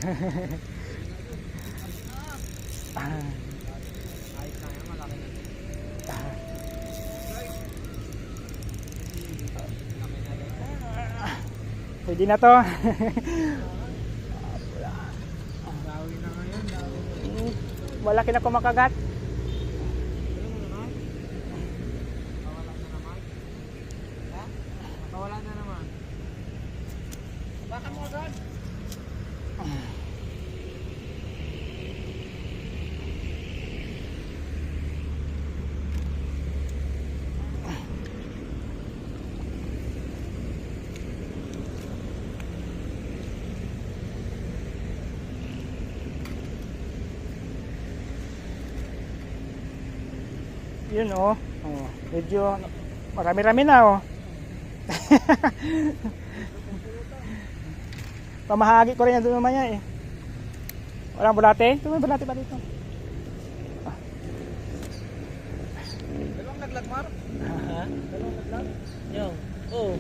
Pwede na to. Malaki na kumakagat. Wala na naman. Baka mo agad. Yun oh. Oh, medyo marami-rami na oh. Pamahagi ko rin yan doon mamaya eh. Walang bulate? Ito may bulate pa dito. Dalawang naglag, Mar? Ha? Dalawang naglag? Yung. Oh.